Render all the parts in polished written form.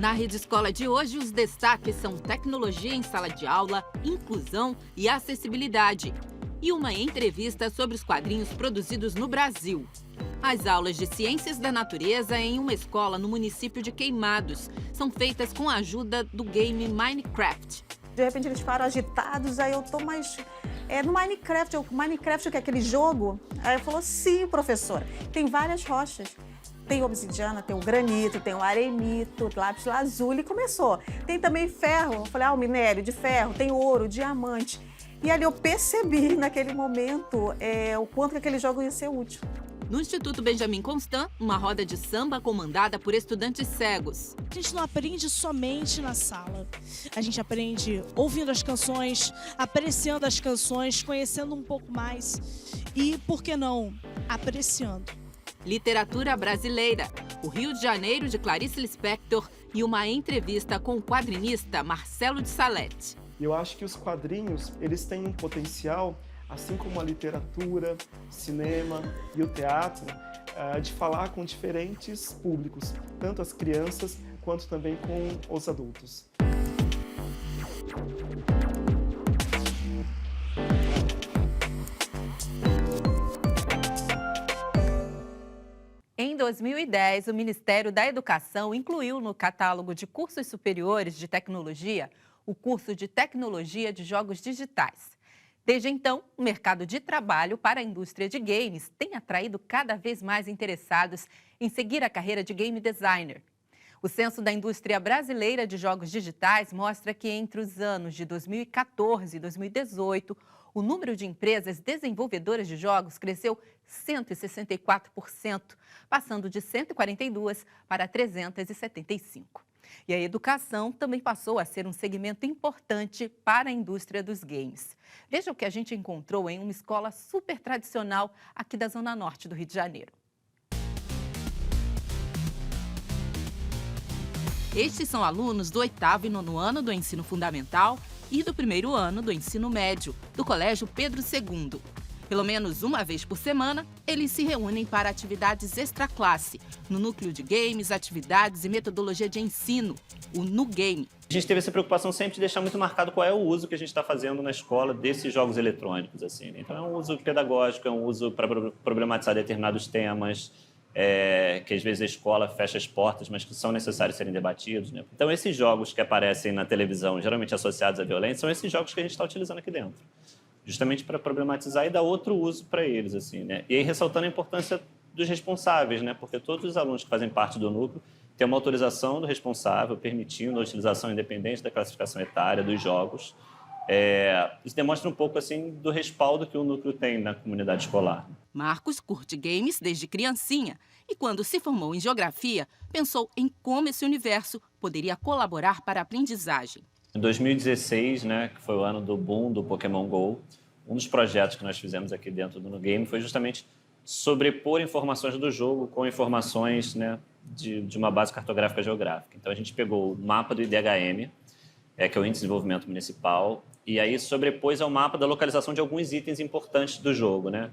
Na Rede Escola de hoje, os destaques são tecnologia em sala de aula, inclusão e acessibilidade. E uma entrevista sobre os quadrinhos produzidos no Brasil. As aulas de Ciências da Natureza em uma escola no município de Queimados são feitas com a ajuda do game Minecraft. De repente eles param agitados, aí eu tô mais... no Minecraft, Minecraft que é aquele jogo? Aí eu falo, sim, professora, tem várias rochas. Tem obsidiana, tem o granito, tem o arenito, lápis lazuli, e começou. Tem também ferro, eu falei, o minério de ferro, tem ouro, diamante. E ali eu percebi naquele momento o quanto que aquele jogo ia ser útil. No Instituto Benjamin Constant, uma roda de samba comandada por estudantes cegos. A gente não aprende somente na sala. A gente aprende ouvindo as canções, apreciando as canções, conhecendo um pouco mais e, por que não, apreciando. Literatura brasileira, o Rio de Janeiro de Clarice Lispector e uma entrevista com o quadrinista Marcelo de Salete. Eu acho que os quadrinhos, eles têm um potencial, assim como a literatura, cinema e o teatro, de falar com diferentes públicos, tanto as crianças quanto também com os adultos. Em 2010, o Ministério da Educação incluiu no catálogo de cursos superiores de tecnologia o curso de Tecnologia de Jogos Digitais. Desde então, o mercado de trabalho para a indústria de games tem atraído cada vez mais interessados em seguir a carreira de game designer. O Censo da Indústria Brasileira de Jogos Digitais mostra que entre os anos de 2014 e 2018, o número de empresas desenvolvedoras de jogos cresceu 164%, passando de 142 para 375. E a educação também passou a ser um segmento importante para a indústria dos games. Veja o que a gente encontrou em uma escola super tradicional aqui da Zona Norte do Rio de Janeiro. Estes são alunos do 8º e 9º ano do ensino fundamental e do 1º ano do ensino médio, do Colégio Pedro II. Pelo menos uma vez por semana, eles se reúnem para atividades extraclasse, no núcleo de games, atividades e metodologia de ensino, o NuGame. A gente teve essa preocupação sempre de deixar muito marcado qual é o uso que a gente está fazendo na escola desses jogos eletrônicos, assim, né? Então é um uso pedagógico, é um uso para problematizar determinados temas, que às vezes a escola fecha as portas, mas que são necessários serem debatidos, né? Então esses jogos que aparecem na televisão, geralmente associados à violência, são esses jogos que a gente está utilizando aqui dentro, justamente para problematizar e dar outro uso para eles, assim, né? E aí ressaltando a importância dos responsáveis, né? Porque todos os alunos que fazem parte do núcleo têm uma autorização do responsável permitindo a utilização independente da classificação etária dos jogos. Isso demonstra um pouco assim do respaldo que o núcleo tem na comunidade escolar. Marcos curte games desde criancinha e, quando se formou em geografia, pensou em como esse universo poderia colaborar para a aprendizagem. Em 2016, né, que foi o ano do boom do Pokémon GO, um dos projetos que nós fizemos aqui dentro do NuGame foi justamente sobrepor informações do jogo com informações, né, de uma base cartográfica geográfica. Então a gente pegou o mapa do IDHM, que é o Índice de Desenvolvimento Municipal, e aí sobrepôs ao mapa da localização de alguns itens importantes do jogo, né?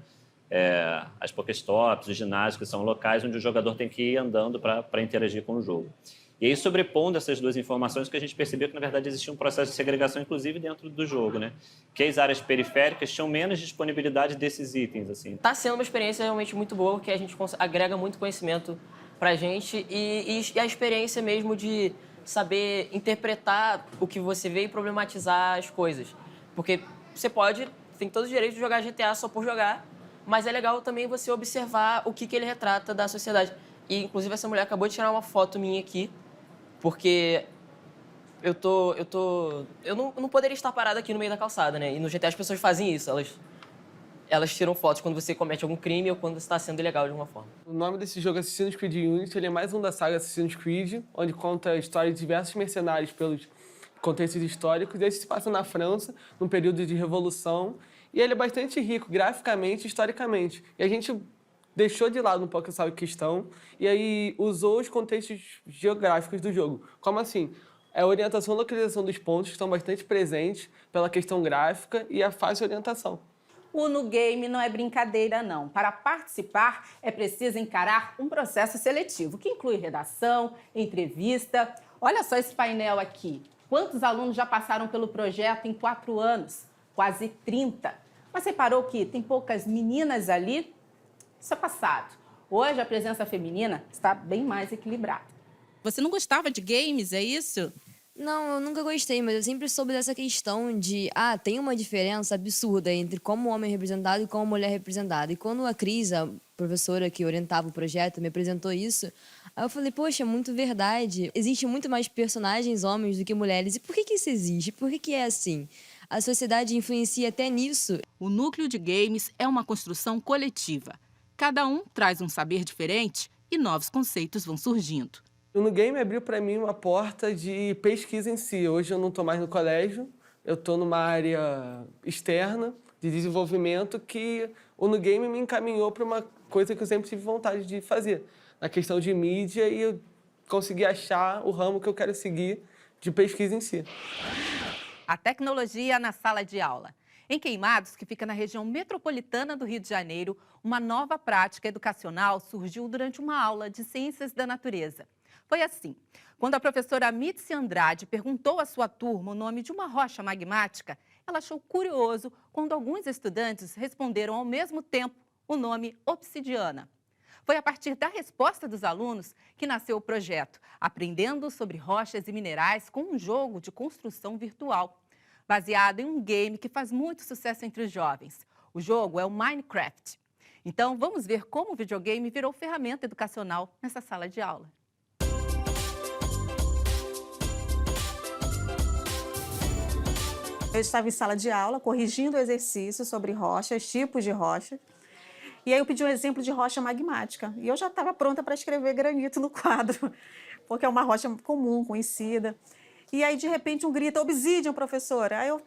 As Pokéstops, os ginásios, que são locais onde o jogador tem que ir andando para interagir com o jogo. E aí, sobrepondo essas duas informações, que a gente percebeu que, na verdade, existia um processo de segregação, inclusive, dentro do jogo, né? Que as áreas periféricas tinham menos disponibilidade desses itens, assim. Está sendo uma experiência realmente muito boa, que a gente agrega muito conhecimento para a gente e a experiência mesmo de saber interpretar o que você vê e problematizar as coisas. Porque você tem todo o direito de jogar GTA só por jogar, mas é legal também você observar o que ele retrata da sociedade. E, inclusive, essa mulher acabou de tirar uma foto minha aqui, porque eu não poderia estar parado aqui no meio da calçada, né? E no GTA as pessoas fazem isso, elas tiram fotos quando você comete algum crime ou quando você está sendo ilegal de alguma forma. O nome desse jogo é Assassin's Creed Unity, ele é mais um da saga Assassin's Creed, onde conta a história de diversos mercenários pelos contextos históricos. Esse se passa na França, num período de revolução, e ele é bastante rico, graficamente e historicamente. E a gente deixou de lado um pouco essa questão e aí usou os contextos geográficos do jogo. Como assim? A orientação e localização dos pontos estão bastante presentes pela questão gráfica e a fácil orientação. O NuGame não é brincadeira, não. Para participar, é preciso encarar um processo seletivo, que inclui redação, entrevista. Olha só esse painel aqui. Quantos alunos já passaram pelo projeto em 4 anos? Quase 30. Mas reparou que tem poucas meninas ali? Isso é passado. Hoje a presença feminina está bem mais equilibrada. Você não gostava de games, é isso? Não, eu nunca gostei, mas eu sempre soube dessa questão de, tem uma diferença absurda entre como o homem é representado e como a mulher é representada. E quando a Cris, a professora que orientava o projeto, me apresentou isso, aí eu falei, poxa, é muito verdade. Existe muito mais personagens homens do que mulheres. E por que isso existe? Por que é assim? A sociedade influencia até nisso. O núcleo de games é uma construção coletiva. Cada um traz um saber diferente e novos conceitos vão surgindo. O No Game abriu para mim uma porta de pesquisa em si. Hoje eu não estou mais no colégio, eu estou numa área externa de desenvolvimento que o No Game me encaminhou para uma coisa que eu sempre tive vontade de fazer, na questão de mídia, e eu consegui achar o ramo que eu quero seguir de pesquisa em si. A tecnologia na sala de aula. Em Queimados, que fica na região metropolitana do Rio de Janeiro, uma nova prática educacional surgiu durante uma aula de Ciências da Natureza. Foi assim, quando a professora Mitzi Andrade perguntou à sua turma o nome de uma rocha magmática, ela achou curioso quando alguns estudantes responderam ao mesmo tempo o nome obsidiana. Foi a partir da resposta dos alunos que nasceu o projeto, aprendendo sobre rochas e minerais com um jogo de construção virtual, baseado em um game que faz muito sucesso entre os jovens. O jogo é o Minecraft. Então, vamos ver como o videogame virou ferramenta educacional nessa sala de aula. Eu estava em sala de aula, corrigindo exercícios sobre rochas, tipos de rochas. E aí eu pedi um exemplo de rocha magmática. E eu já estava pronta para escrever granito no quadro, porque é uma rocha comum, conhecida. E aí, de repente, um grita, obsidian, professora. Aí eu,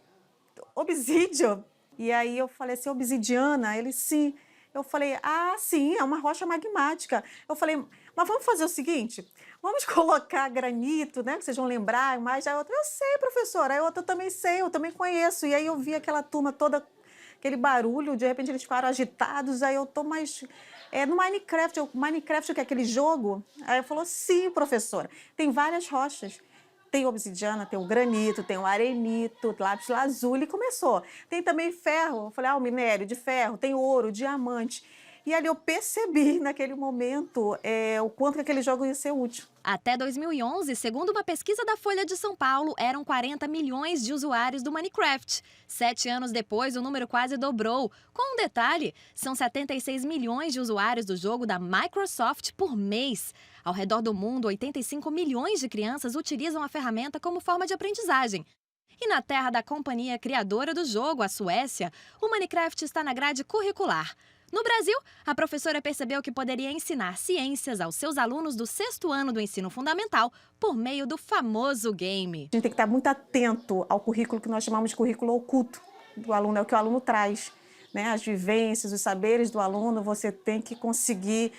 obsidian? E aí eu falei assim, obsidiana? Ele, sim. Eu falei, sim, é uma rocha magmática. Eu falei, mas vamos fazer o seguinte, vamos colocar granito, né, que vocês vão lembrar mais. Aí a outra, eu sei, professora. Aí a outra, eu também sei, eu também conheço. E aí eu vi aquela turma toda, aquele barulho, de repente eles ficaram agitados. Aí eu tô mais... no Minecraft, Minecraft, que é aquele jogo? Aí eu falou, sim, professora, tem várias rochas. Tem obsidiana, tem o granito, tem o arenito, lápis lazuli, e começou. Tem também ferro, eu falei, o minério de ferro, tem ouro, diamante. E ali eu percebi, naquele momento, o quanto que aquele jogo ia ser útil. Até 2011, segundo uma pesquisa da Folha de São Paulo, eram 40 milhões de usuários do Minecraft. 7 anos depois, o número quase dobrou. Com um detalhe, são 76 milhões de usuários do jogo da Microsoft por mês. Ao redor do mundo, 85 milhões de crianças utilizam a ferramenta como forma de aprendizagem. E na terra da companhia criadora do jogo, a Suécia, o Minecraft está na grade curricular. No Brasil, a professora percebeu que poderia ensinar ciências aos seus alunos do 6º ano do ensino fundamental por meio do famoso game. A gente tem que estar muito atento ao currículo que nós chamamos de currículo oculto do aluno, é o que o aluno traz. Né, as vivências, os saberes do aluno, você tem que conseguir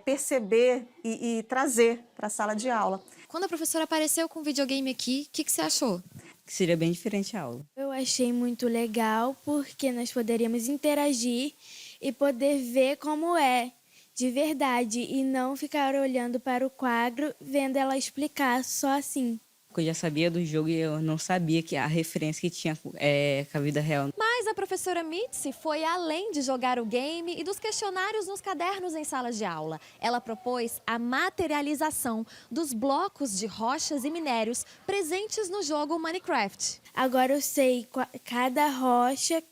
perceber e trazer para a sala de aula. Quando a professora apareceu com o videogame aqui, o que você achou? Seria bem diferente a aula. Eu achei muito legal porque nós poderíamos interagir e poder ver como é de verdade e não ficar olhando para o quadro, vendo ela explicar só assim. Eu já sabia do jogo e eu não sabia que a referência que tinha com a vida real. Mas a professora Mitzi foi além de jogar o game e dos questionários nos cadernos em salas de aula. Ela propôs a materialização dos blocos de rochas e minérios presentes no jogo Minecraft. Agora eu sei cada rocha,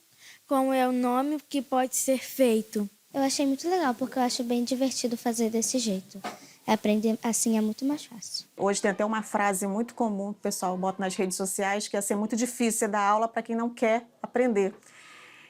como é o nome que pode ser feito. Eu achei muito legal, porque eu acho bem divertido fazer desse jeito. Aprender assim é muito mais fácil. Hoje tem até uma frase muito comum que o pessoal bota nas redes sociais, que é ser muito difícil dar aula para quem não quer aprender.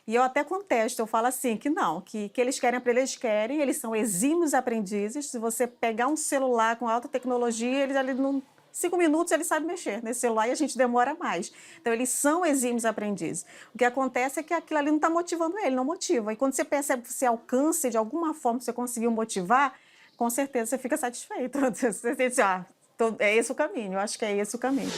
E eu até contesto, eu falo assim, que não, que eles querem aprender, eles são exímios aprendizes. Se você pegar um celular com alta tecnologia, eles ali em 5 minutos eles sabem mexer nesse celular e a gente demora mais. Então, eles são exímios aprendizes. O que acontece é que aquilo ali não está motivando ele, não motiva. E quando você percebe que você alcança de alguma forma, você conseguiu motivar, com certeza você fica satisfeito. Você diz, é esse o caminho, eu acho que é esse o caminho.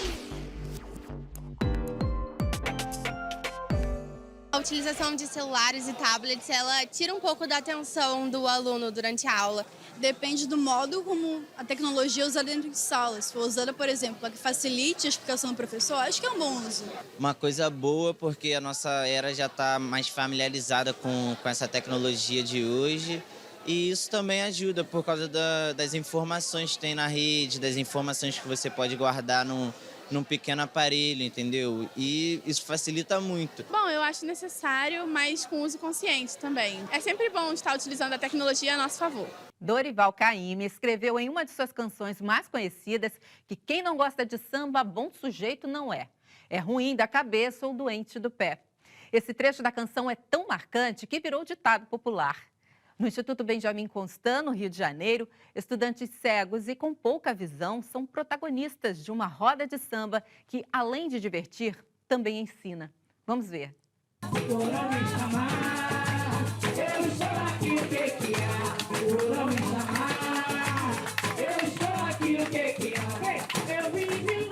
A utilização de celulares e tablets, ela tira um pouco da atenção do aluno durante a aula. Depende do modo como a tecnologia é usada dentro de salas. Se for usada, por exemplo, para que facilite a explicação do professor, acho que é um bom uso. Uma coisa boa, porque a nossa era já está mais familiarizada com essa tecnologia de hoje. E isso também ajuda por causa das informações que tem na rede, das informações que você pode guardar num pequeno aparelho, entendeu? E isso facilita muito. Bom, eu acho necessário, mas com uso consciente também. É sempre bom estar utilizando a tecnologia a nosso favor. Dorival Caymmi escreveu em uma de suas canções mais conhecidas que quem não gosta de samba, bom sujeito não é. É ruim da cabeça ou doente do pé. Esse trecho da canção é tão marcante que virou ditado popular. No Instituto Benjamin Constant, no Rio de Janeiro, estudantes cegos e com pouca visão são protagonistas de uma roda de samba que, além de divertir, também ensina. Vamos ver.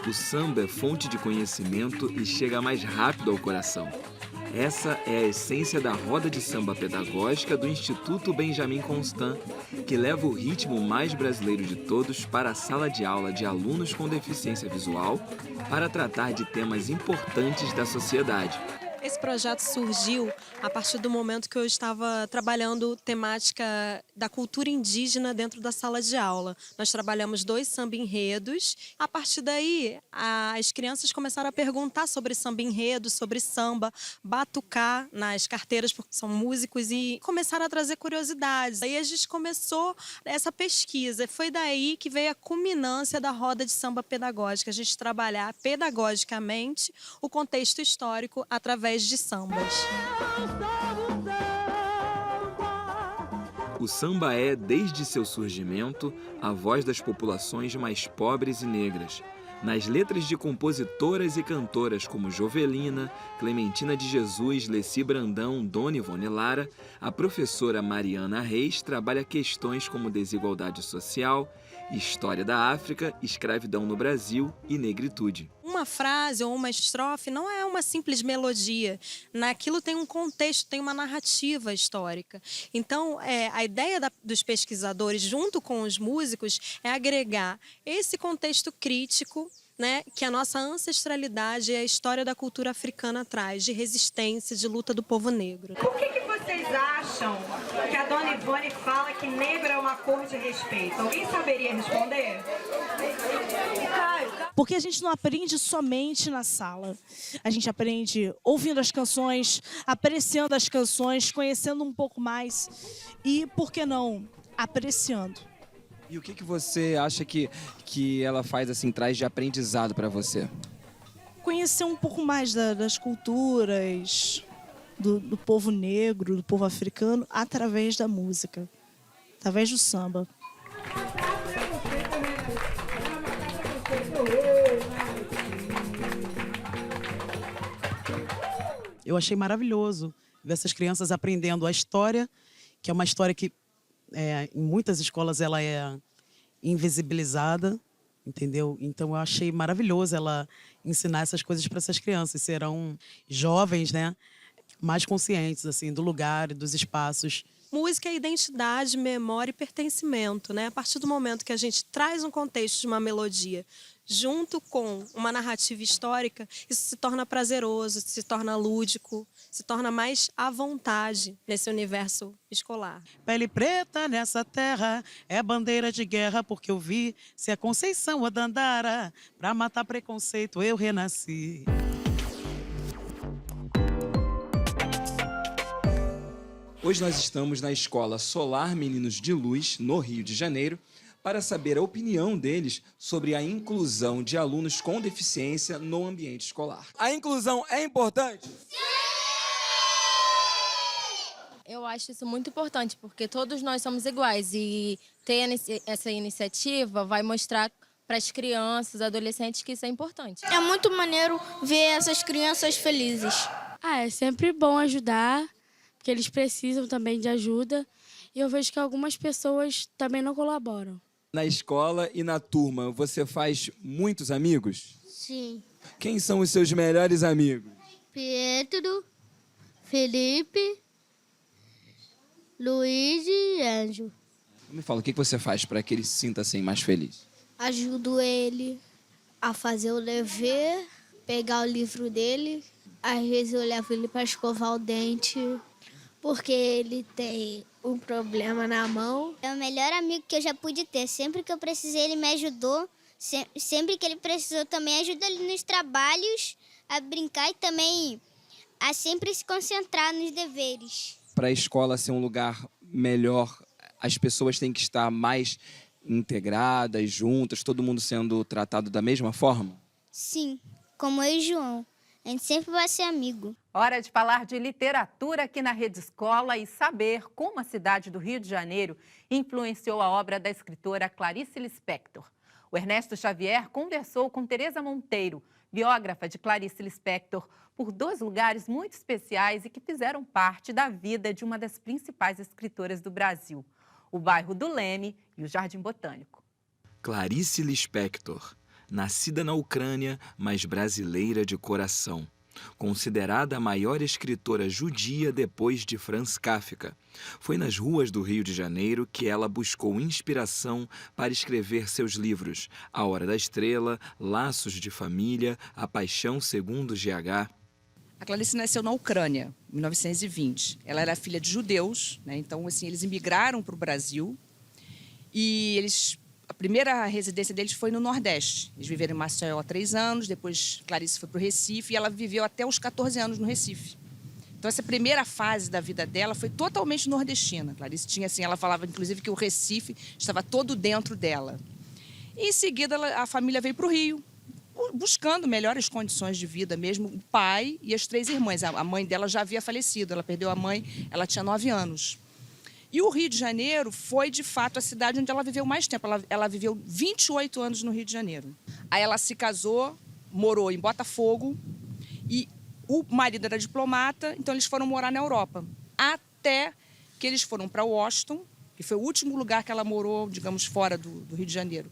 O samba é fonte de conhecimento e chega mais rápido ao coração. Essa é a essência da roda de samba pedagógica do Instituto Benjamin Constant, que leva o ritmo mais brasileiro de todos para a sala de aula de alunos com deficiência visual para tratar de temas importantes da sociedade. Esse projeto surgiu a partir do momento que eu estava trabalhando temática da cultura indígena dentro da sala de aula. Nós trabalhamos 2 samba-enredos. A partir daí, as crianças começaram a perguntar sobre samba-enredos, sobre samba, batucar nas carteiras, porque são músicos, e começaram a trazer curiosidades. Aí a gente começou essa pesquisa. Foi daí que veio a culminância da roda de samba pedagógica. A gente trabalhar pedagogicamente o contexto histórico através de sambas. O samba é, desde seu surgimento, a voz das populações mais pobres e negras. Nas letras de compositoras e cantoras como Jovelina, Clementina de Jesus, Leci Brandão, Dona Ivone Lara, a professora Mariana Reis trabalha questões como desigualdade social, história da África, escravidão no Brasil e negritude. Uma frase ou uma estrofe não é uma simples melodia. Naquilo tem um contexto, tem uma narrativa histórica. Então, a ideia dos pesquisadores, junto com os músicos, é agregar esse contexto crítico, né, que a nossa ancestralidade e a história da cultura africana traz, de resistência, de luta do povo negro. Por que vocês acham que a Dona Ivone fala que negro é uma cor de respeito? Alguém saberia responder? Porque a gente não aprende somente na sala. A gente aprende ouvindo as canções, apreciando as canções, conhecendo um pouco mais e, por que não, apreciando. E o que você acha que ela faz, assim, traz de aprendizado para você? Conhecer um pouco mais das culturas, do povo negro, do povo africano, através da música, através do samba. Eu achei maravilhoso ver essas crianças aprendendo a história, que é uma história que em muitas escolas ela é invisibilizada, entendeu? Então eu achei maravilhoso ela ensinar essas coisas para essas crianças. Serão jovens, né, mais conscientes assim do lugar, dos espaços. Música é identidade, memória e pertencimento, né? A partir do momento que a gente traz um contexto de uma melodia junto com uma narrativa histórica, isso se torna prazeroso, se torna lúdico, se torna mais à vontade nesse universo escolar. Pele preta nessa terra é bandeira de guerra, porque eu vi se a Conceição a Dandara, pra matar preconceito eu renasci. Hoje nós estamos na Escola Solar Meninos de Luz, no Rio de Janeiro, para saber a opinião deles sobre a inclusão de alunos com deficiência no ambiente escolar. A inclusão é importante? Eu acho isso muito importante, porque todos nós somos iguais e ter essa iniciativa vai mostrar para as crianças, adolescentes, que isso é importante. É muito maneiro ver essas crianças felizes. É sempre bom ajudar, porque eles precisam também de ajuda. E eu vejo que algumas pessoas também não colaboram. Na escola e na turma, você faz muitos amigos? Sim. Quem são os seus melhores amigos? Pietro, Felipe, Luiz e Anjo. Me fala, o que você faz para que ele se sinta assim mais feliz? Ajudo ele a fazer o dever, pegar o livro dele. Às vezes eu levo ele para escovar o dente, porque ele tem um problema na mão. É o melhor amigo que eu já pude ter. Sempre que eu precisei, ele me ajudou. Sempre que ele precisou, também ajuda ele nos trabalhos, a brincar e também a sempre se concentrar nos deveres. Para a escola ser um lugar melhor, as pessoas têm que estar mais integradas, juntas, todo mundo sendo tratado da mesma forma? Sim, como eu e João. A gente sempre vai ser amigo. Hora de falar de literatura aqui na Rede Escola e saber como a cidade do Rio de Janeiro influenciou a obra da escritora Clarice Lispector. O Ernesto Xavier conversou com Tereza Monteiro, biógrafa de Clarice Lispector, por 2 lugares muito especiais e que fizeram parte da vida de uma das principais escritoras do Brasil: o bairro do Leme e o Jardim Botânico. Clarice Lispector, nascida na Ucrânia, mas brasileira de coração. Considerada a maior escritora judia depois de Franz Kafka. Foi nas ruas do Rio de Janeiro que ela buscou inspiração para escrever seus livros A Hora da Estrela, Laços de Família, A Paixão Segundo GH. A Clarice nasceu na Ucrânia, em 1920. Ela era filha de judeus, né? Então assim, eles imigraram para o Brasil e a primeira residência deles foi no Nordeste. Eles viveram em Maceió há 3 anos, depois Clarice foi para o Recife e ela viveu até os 14 anos no Recife. Então essa primeira fase da vida dela foi totalmente nordestina. Clarice tinha assim, ela falava inclusive que o Recife estava todo dentro dela. E em seguida a família veio para o Rio, buscando melhores condições de vida mesmo, o pai e as 3 irmãs. A mãe dela já havia falecido, ela perdeu a mãe, ela tinha 9 anos. E o Rio de Janeiro foi, de fato, a cidade onde ela viveu mais tempo. Ela viveu 28 anos no Rio de Janeiro. Aí ela se casou, morou em Botafogo e o marido era diplomata, então eles foram morar na Europa. Até que eles foram para Washington, que foi o último lugar que ela morou, digamos, fora do Rio de Janeiro.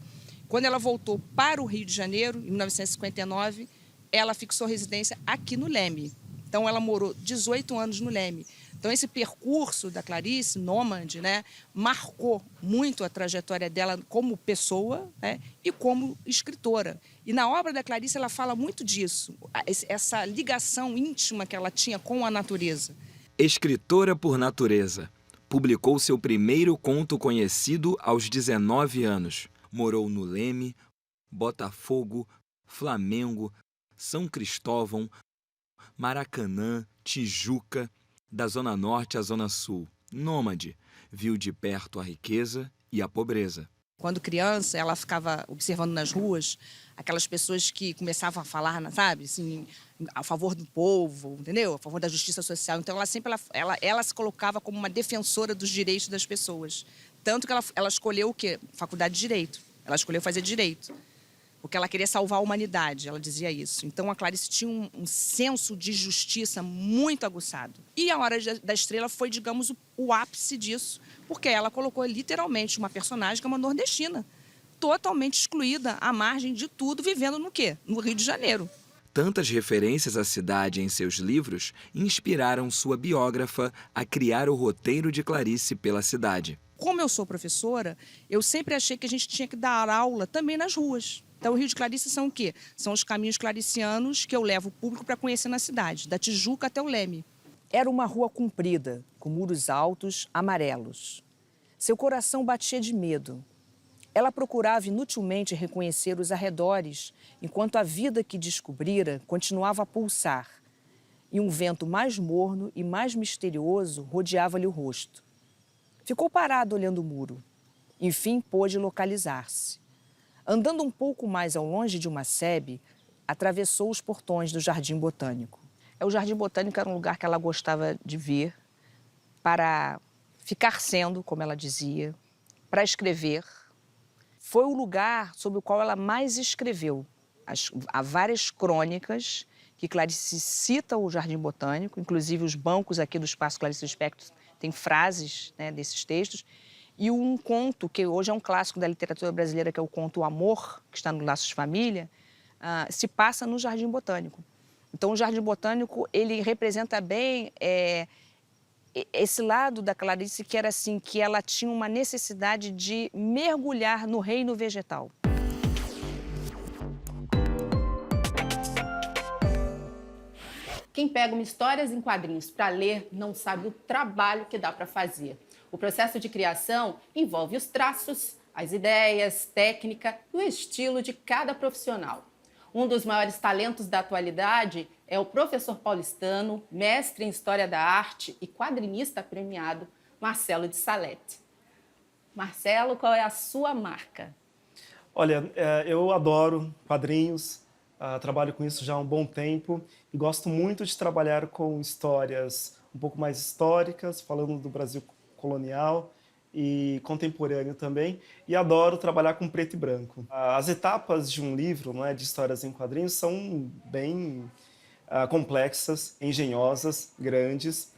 Quando ela voltou para o Rio de Janeiro, em 1959, ela fixou residência aqui no Leme. Então ela morou 18 anos no Leme. Então, esse percurso da Clarice, nômade, né, marcou muito a trajetória dela como pessoa, né, e como escritora. E na obra da Clarice ela fala muito disso, essa ligação íntima que ela tinha com a natureza. Escritora por natureza. Publicou seu primeiro conto conhecido aos 19 anos. Morou no Leme, Botafogo, Flamengo, São Cristóvão, Maracanã, Tijuca, da Zona Norte à Zona Sul. Nômade, viu de perto a riqueza e a pobreza. Quando criança, ela ficava observando nas ruas aquelas pessoas que começavam a falar, sabe, assim, a favor do povo, entendeu? A favor da justiça social. Então, ela sempre ela se colocava como uma defensora dos direitos das pessoas. Tanto que ela escolheu o quê? Faculdade de Direito. Ela escolheu fazer Direito. Porque ela queria salvar a humanidade, ela dizia isso. Então, a Clarice tinha um senso de justiça muito aguçado. E A Hora da Estrela foi, digamos, o ápice disso, porque ela colocou literalmente uma personagem que é uma nordestina, totalmente excluída, à margem de tudo, vivendo no quê? No Rio de Janeiro. Tantas referências à cidade em seus livros inspiraram sua biógrafa a criar o roteiro de Clarice pela cidade. Como eu sou professora, eu sempre achei que a gente tinha que dar aula também nas ruas. Então, o Rio de Clarice são o quê? São os caminhos claricianos que eu levo o público para conhecer na cidade, da Tijuca até o Leme. Era uma rua comprida, com muros altos, amarelos. Seu coração batia de medo. Ela procurava inutilmente reconhecer os arredores, enquanto a vida que descobrira continuava a pulsar. E um vento mais morno e mais misterioso rodeava-lhe o rosto. Ficou parado olhando o muro. Enfim, pôde localizar-se. Andando um pouco mais ao longe de uma sebe, atravessou os portões do Jardim Botânico. O Jardim Botânico era um lugar que ela gostava de vir para ficar sendo, como ela dizia, para escrever. Foi o lugar sobre o qual ela mais escreveu. Há várias crônicas que Clarice cita o Jardim Botânico, inclusive os bancos aqui do Espaço Clarice Lispector têm frases, né, desses textos. E um conto, que hoje é um clássico da literatura brasileira, que é o conto O Amor, que está no Laços de Família, se passa no Jardim Botânico. Então, o Jardim Botânico, ele representa bem esse lado da Clarice que era assim, que ela tinha uma necessidade de mergulhar no reino vegetal. Quem pega uma histórias em quadrinhos para ler não sabe o trabalho que dá para fazer. O processo de criação envolve os traços, as ideias, técnica e o estilo de cada profissional. Um dos maiores talentos da atualidade é o professor paulistano, mestre em História da Arte e quadrinista premiado, Marcelo de Salete. Marcelo, qual é a sua marca? Olha, eu adoro quadrinhos, trabalho com isso já há um bom tempo e gosto muito de trabalhar com histórias um pouco mais históricas, falando do Brasil colonial e contemporâneo também, e adoro trabalhar com preto e branco. As etapas de um livro, não é, de histórias em quadrinhos são bem complexas, engenhosas, grandes.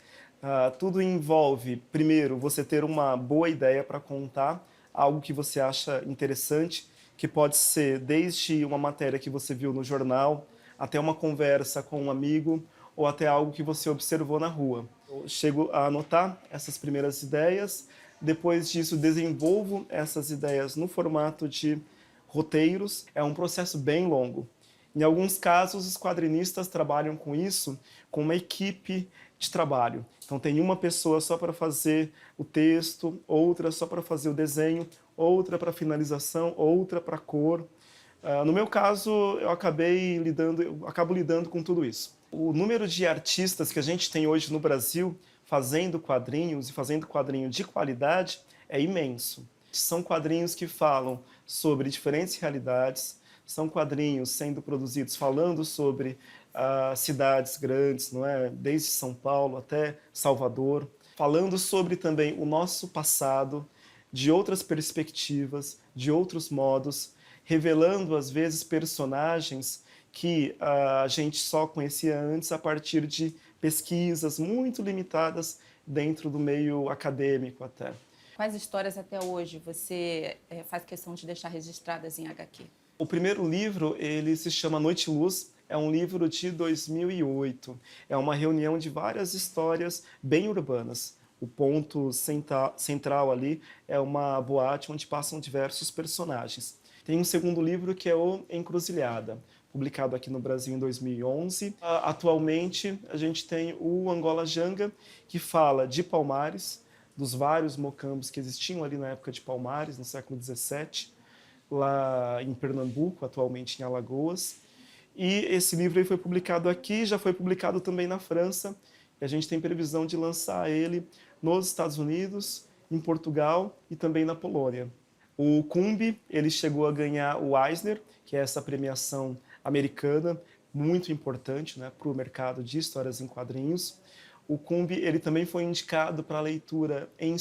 Tudo envolve, primeiro, você ter uma boa ideia para contar, algo que você acha interessante, que pode ser desde uma matéria que você viu no jornal, até uma conversa com um amigo, ou até algo que você observou na rua. Eu chego a anotar essas primeiras ideias, depois disso desenvolvo essas ideias no formato de roteiros. É um processo bem longo. Em alguns casos, os quadrinistas trabalham com isso com uma equipe de trabalho. Então tem uma pessoa só para fazer o texto, outra só para fazer o desenho, outra para finalização, outra para cor. No meu caso, eu acabo lidando com tudo isso. O número de artistas que a gente tem hoje no Brasil fazendo quadrinhos e fazendo quadrinho de qualidade é imenso. São quadrinhos que falam sobre diferentes realidades, são quadrinhos sendo produzidos falando sobre cidades grandes, não é? Desde São Paulo até Salvador, falando sobre também o nosso passado, de outras perspectivas, de outros modos, revelando às vezes personagens que a gente só conhecia antes a partir de pesquisas muito limitadas dentro do meio acadêmico até. Quais histórias até hoje você faz questão de deixar registradas em HQ? O primeiro livro, ele se chama Noite e Luz, é um livro de 2008. É uma reunião de várias histórias bem urbanas. O ponto central ali é uma boate onde passam diversos personagens. Tem um segundo livro que é o Encruzilhada, publicado aqui no Brasil em 2011. Atualmente, a gente tem o Angola Janga, que fala de Palmares, dos vários mocambos que existiam ali na época de Palmares, no século XVII, lá em Pernambuco, atualmente em Alagoas. E esse livro aí foi publicado aqui, já foi publicado também na França, e a gente tem previsão de lançar ele nos Estados Unidos, em Portugal e também na Polônia. O Cumbi, ele chegou a ganhar o Eisner, que é essa premiação americana, muito importante, né, para o mercado de histórias em quadrinhos. O Cumbi, ele também foi indicado para leitura em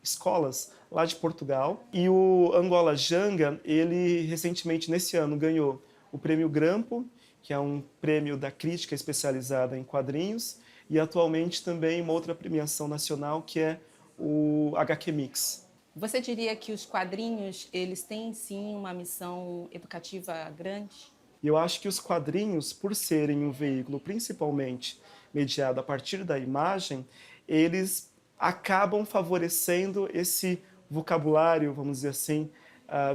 escolas lá de Portugal. E o Angola Janga, ele recentemente, nesse ano, ganhou o Prêmio Grampo, que é um prêmio da crítica especializada em quadrinhos, e atualmente também uma outra premiação nacional, que é o HQ Mix. Você diria que os quadrinhos, eles têm sim uma missão educativa grande? E eu acho que os quadrinhos, por serem um veículo principalmente mediado a partir da imagem, eles acabam favorecendo esse vocabulário, vamos dizer assim,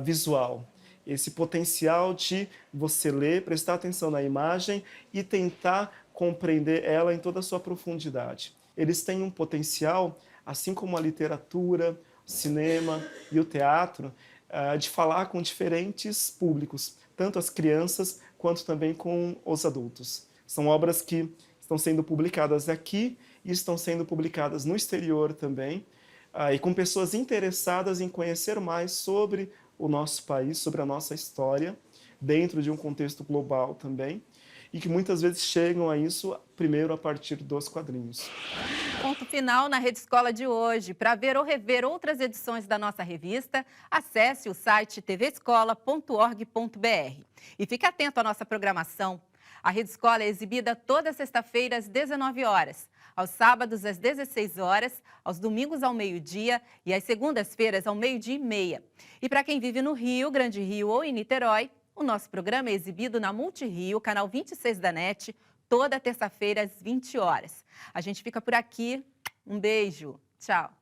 visual. Esse potencial de você ler, prestar atenção na imagem e tentar compreender ela em toda a sua profundidade. Eles têm um potencial, assim como a literatura, o cinema e o teatro, de falar com diferentes públicos, tanto as crianças quanto também com os adultos. São obras que estão sendo publicadas aqui e estão sendo publicadas no exterior também, e com pessoas interessadas em conhecer mais sobre o nosso país, sobre a nossa história, dentro de um contexto global também, e que muitas vezes chegam a isso primeiro a partir dos quadrinhos. Ponto final na Rede Escola de hoje. Para ver ou rever outras edições da nossa revista, acesse o site tvescola.org.br. E fique atento à nossa programação. A Rede Escola é exibida toda sexta-feira às 19 horas, aos sábados às 16 horas, aos domingos ao meio-dia e às segundas-feiras ao 12:30. E para quem vive no Rio, Grande Rio ou em Niterói, o nosso programa é exibido na Multirio, canal 26 da NET, toda terça-feira às 20 horas. A gente fica por aqui. Um beijo. Tchau.